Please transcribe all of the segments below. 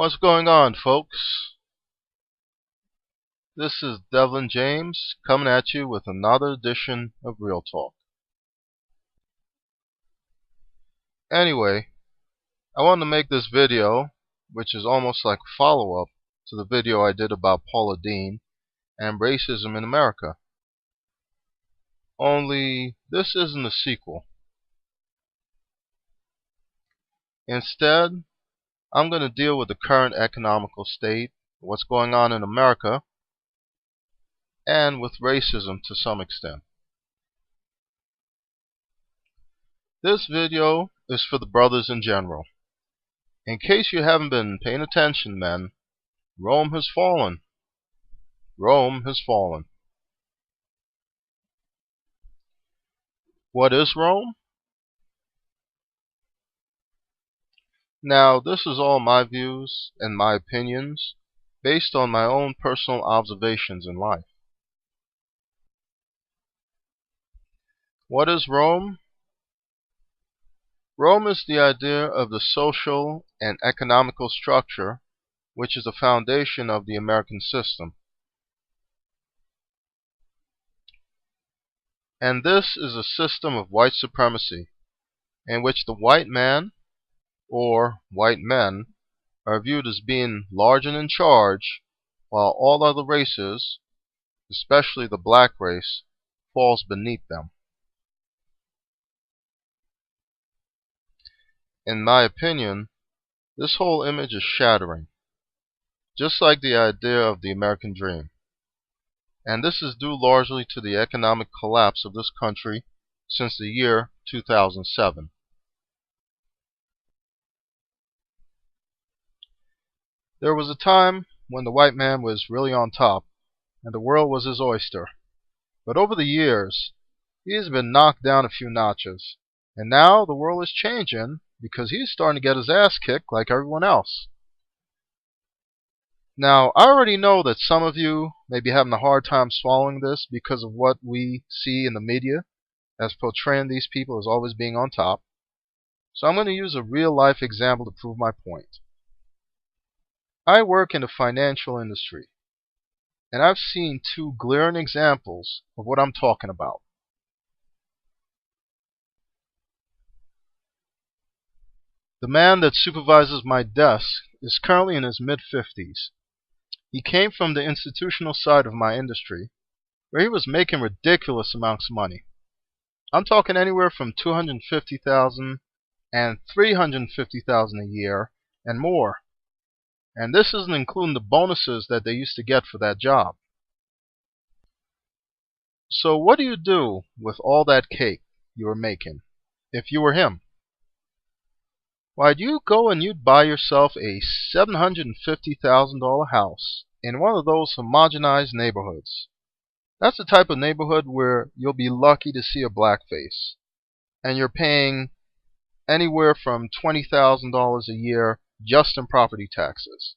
What's going on, folks? This is Devlin James coming at you with another edition of Real Talk. Anyway, I wanted to make this video, which is almost like a follow-up to the video I did about Paula Deen and racism in America. Only this isn't a sequel. Instead, I'm going to deal with the current economical state, what's going on in America, and with racism to some extent. This video is for the brothers in general. In case you haven't been paying attention, men, Rome has fallen. Rome has fallen. What is Rome? Now, this is all my views and my opinions based on my own personal observations in life. What is Rome? Rome is the idea of the social and economical structure which is the foundation of the American system. And this is a system of white supremacy in which the white man or white men are viewed as being large and in charge, while all other races, especially the black race, falls beneath them. In my opinion, this whole image is shattering, just like the idea of the American dream. And this is due largely to the economic collapse of this country since the year 2007. There was a time when the white man was really on top and the world was his oyster. But over the years, he has been knocked down a few notches. And now the world is changing because he's starting to get his ass kicked like everyone else. Now, I already know that some of you may be having a hard time swallowing this because of what we see in the media as portraying these people as always being on top. So I'm going to use a real-life example to prove my point. I work in the financial industry, and I've seen two glaring examples of what I'm talking about. The man that supervises my desk is currently in his mid-50s. He came from the institutional side of my industry, where he was making ridiculous amounts of money. I'm talking anywhere from $250,000 and $350,000 a year and more. And this isn't including the bonuses that they used to get for that job. So what do you do with all that cake you were making if you were him? Why, you go and you'd buy yourself a $750,000 house in one of those homogenized neighborhoods. That's the type of neighborhood where you'll be lucky to see a black face. And you're paying anywhere from $20,000 a year just in property taxes.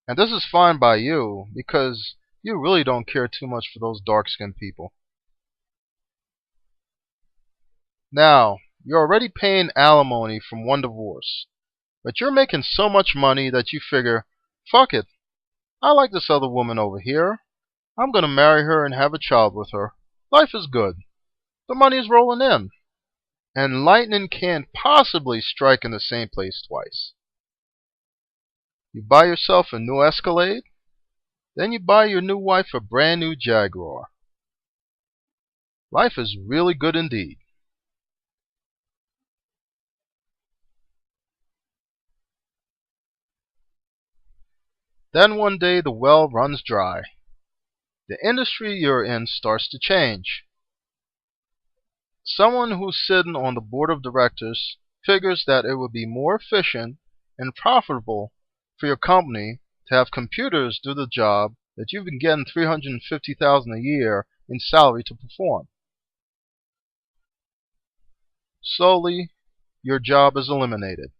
And this is fine by you because you really don't care too much for those dark-skinned people. Now, you're already paying alimony from one divorce, but you're making so much money that you figure, fuck it, I like this other woman over here. I'm going to marry her and have a child with her. Life is good. The money is rolling in. And lightning can't possibly strike in the same place twice. You buy yourself a new Escalade, then you buy your new wife a brand new Jaguar. Life is really good indeed. Then one day the well runs dry. The industry you're in starts to change. Someone who's sitting on the board of directors figures that it would be more efficient and profitable for your company to have computers do the job that you've been getting $350,000 a year in salary to perform. Slowly, your job is eliminated,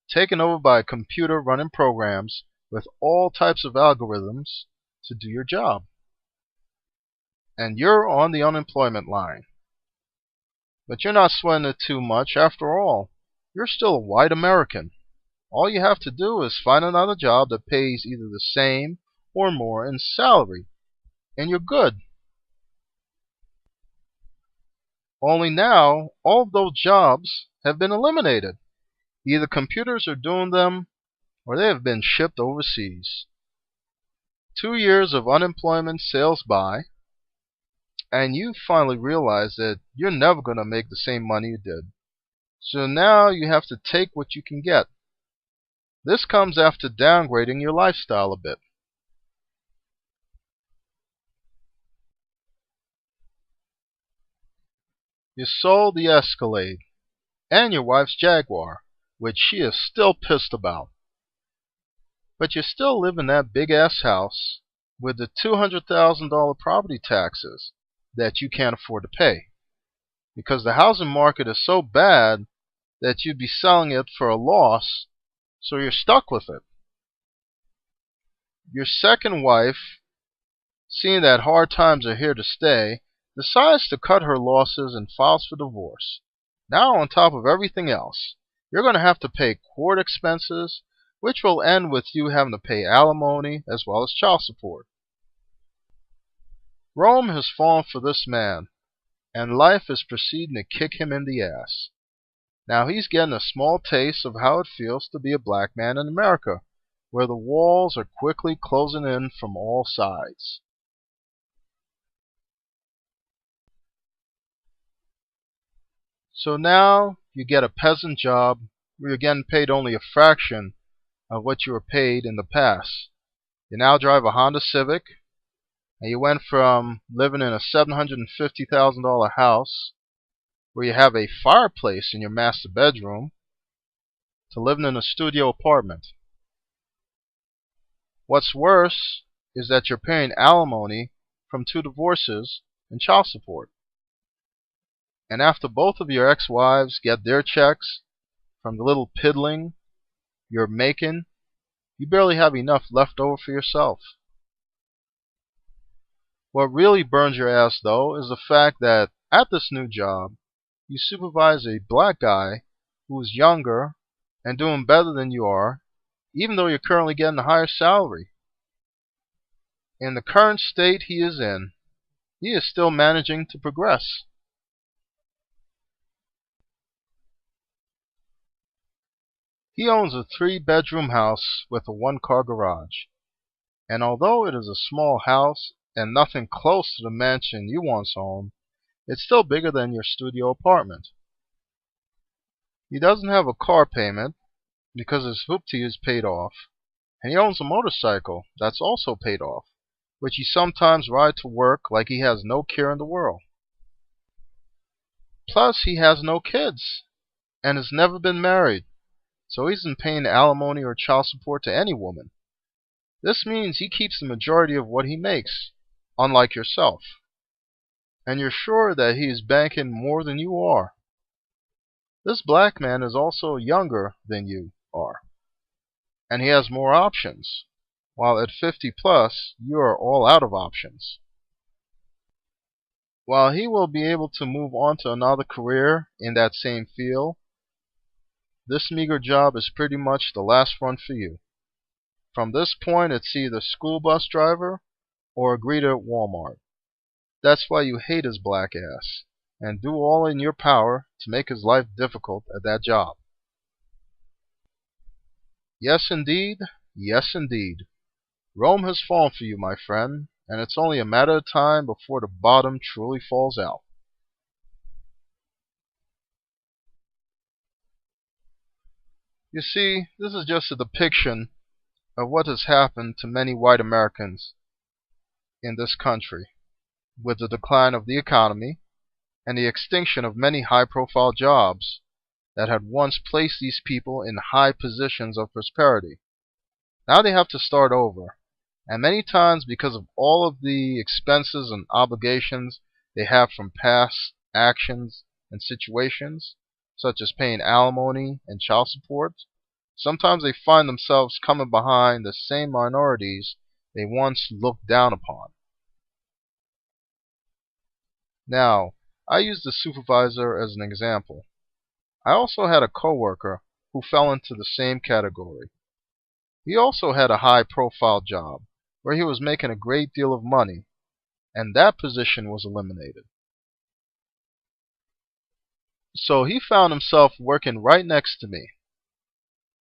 taken over by a computer running programs with all types of algorithms to do your job. And you're on the unemployment line. But you're not sweating it too much after all. You're still a white American. All you have to do is find another job that pays either the same or more in salary, and you're good. Only now, all of those jobs have been eliminated. Either computers are doing them or they have been shipped overseas. 2 years of unemployment sails by, and you finally realize that you're never going to make the same money you did. So now you have to take what you can get. This comes after downgrading your lifestyle a bit. You sold the Escalade and your wife's Jaguar, which she is still pissed about. But you still live in that big ass house with the $200,000 property taxes that you can't afford to pay, because the housing market is so bad that you'd be selling it for a loss, so you're stuck with it. Your second wife, seeing that hard times are here to stay, decides to cut her losses and files for divorce. Now, on top of everything else, you're going to have to pay court expenses, which will end with you having to pay alimony as well as child support. Rome has fallen for this man, and life is proceeding to kick him in the ass. Now he's getting a small taste of how it feels to be a black man in America, where the walls are quickly closing in from all sides. So now you get a peasant job where you're getting paid only a fraction of what you were paid in the past. You now drive a Honda Civic, and you went from living in a $750,000 house where you have a fireplace in your master bedroom to living in a studio apartment. What's worse is that you're paying alimony from 2 divorces and child support. And after both of your ex-wives get their checks from the little piddling you're making, you barely have enough left over for yourself. What really burns your ass, though, is the fact that at this new job, you supervise a black guy who is younger and doing better than you are, even though you're currently getting a higher salary. In the current state he is in, he is still managing to progress. He owns a 3-bedroom house with a 1-car garage, and although it is a small house and nothing close to the mansion you once owned, it's still bigger than your studio apartment. He doesn't have a car payment because his hoopty is paid off, and he owns a motorcycle that's also paid off, which he sometimes rides to work like he has no care in the world. Plus, he has no kids and has never been married, so he isn't paying alimony or child support to any woman. This means he keeps the majority of what he makes, unlike yourself. And you're sure that he is banking more than you are. This black man is also younger than you are, and he has more options, while at 50 plus, you are all out of options. While he will be able to move on to another career in that same field, this meager job is pretty much the last one for you. From this point, it's either school bus driver or a greeter at Walmart. That's why you hate his black ass, and do all in your power to make his life difficult at that job. Yes, indeed. Yes, indeed. Rome has fallen for you, my friend, and it's only a matter of time before the bottom truly falls out. You see, this is just a depiction of what has happened to many white Americans in this country, with the decline of the economy and the extinction of many high-profile jobs that had once placed these people in high positions of prosperity. Now they have to start over, and many times because of all of the expenses and obligations they have from past actions and situations, such as paying alimony and child support, sometimes they find themselves coming behind the same minorities they once looked down upon. Now, I use the supervisor as an example. I also had a coworker who fell into the same category. He also had a high-profile job where he was making a great deal of money, and that position was eliminated. So he found himself working right next to me.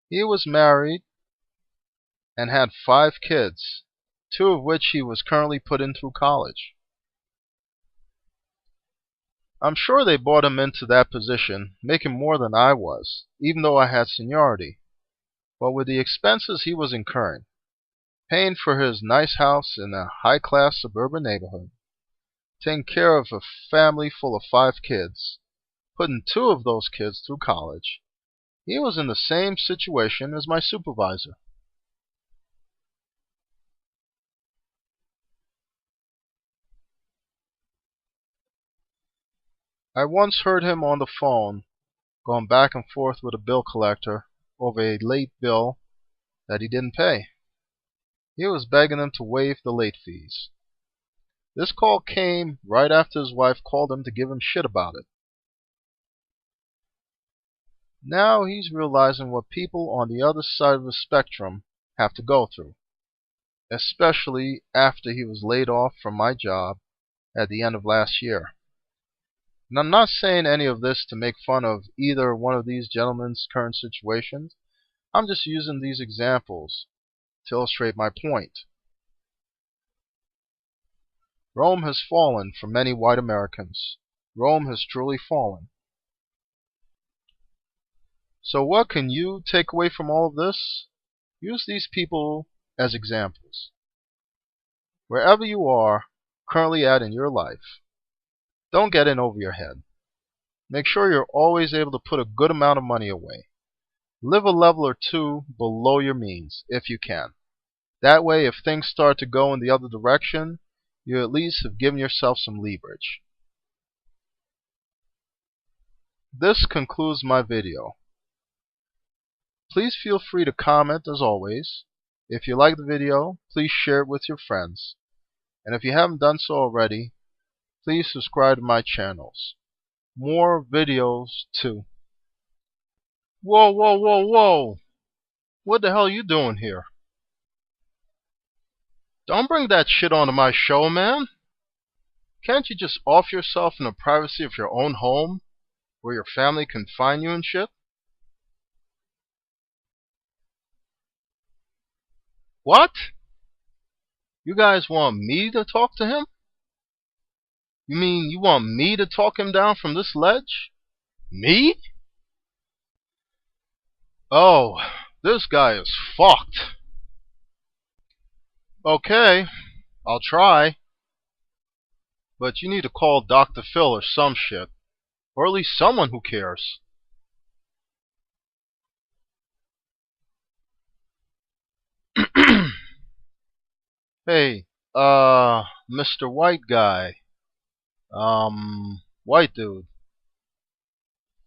He was married and had 5 kids, 2 of which he was currently putting through college. I'm sure they brought him into that position making more than I was, even though I had seniority. But with the expenses he was incurring, paying for his nice house in a high-class suburban neighborhood, taking care of a family full of 5 kids, putting 2 of those kids through college, he was in the same situation as my supervisor. I once heard him on the phone going back and forth with a bill collector over a late bill that he didn't pay. He was begging him to waive the late fees. This call came right after his wife called him to give him shit about it. Now he's realizing what people on the other side of the spectrum have to go through, especially after he was laid off from my job at the end of last year. And I'm not saying any of this to make fun of either one of these gentlemen's current situations. I'm just using these examples to illustrate my point. Rome has fallen for many white Americans. Rome has truly fallen. So what can you take away from all of this? Use these people as examples. Wherever you are currently at in your life, don't get in over your head. Make sure you're always able to put a good amount of money away. Live a level or 2 below your means, if you can. That way, if things start to go in the other direction, you at least have given yourself some leverage. This concludes my video. Please feel free to comment as always. If you like the video, please share it with your friends. And if you haven't done so already, please subscribe to my channels. More videos too. Whoa, whoa, whoa, whoa! What the hell are you doing here? Don't bring that shit onto my show, man. Can't you just off yourself in the privacy of your own home, where your family can find you and shit? What? You guys want me to talk to him? You mean you want me to talk him down from this ledge? Me? Oh, this guy is fucked. Okay, I'll try. But you need to call Dr. Phil or some shit. Or at least someone who cares. Hey, Mr. White Guy. White dude.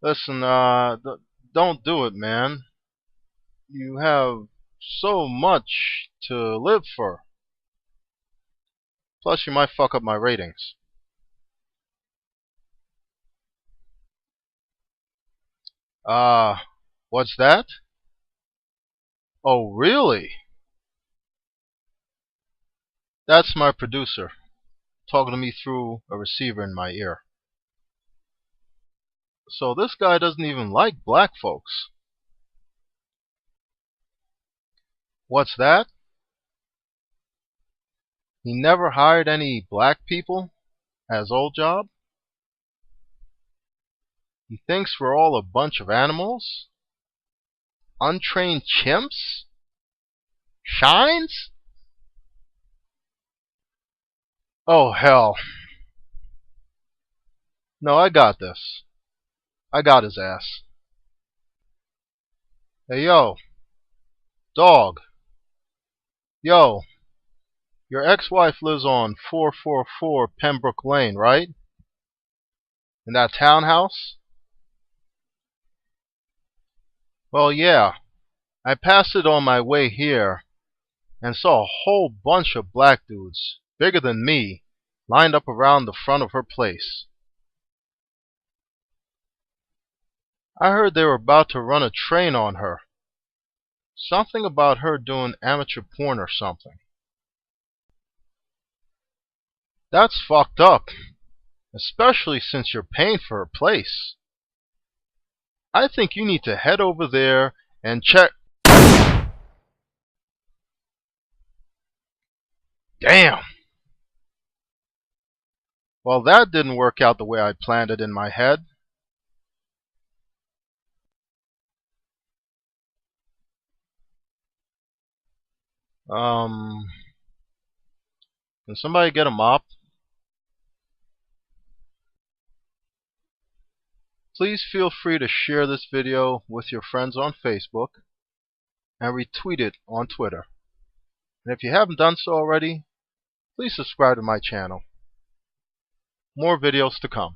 Listen, don't do it, man. You have so much to live for. Plus, you might fuck up my ratings. What's that? Oh, really? That's my producer, talking to me through a receiver in my ear. So this guy doesn't even like black folks. What's that? He never hired any black people at his old job? He thinks we're all a bunch of animals? Untrained chimps? Shines? Oh, hell. No, I got this. I got his ass. Hey, yo. Dog. Yo. Your ex-wife lives on 444 Pembroke Lane, right? In that townhouse? Well, yeah. I passed it on my way here and saw a whole bunch of black dudes, bigger than me, lined up around the front of her place. I heard they were about to run a train on her. Something about her doing amateur porn or something. That's fucked up, especially since you're paying for her place. I think you need to head over there and check. Damn! Well, that didn't work out the way I planned it in my head. Um, can somebody get a mop? Please feel free to share this video with your friends on Facebook and retweet it on Twitter. And if you haven't done so already, please subscribe to my channel. More videos to come.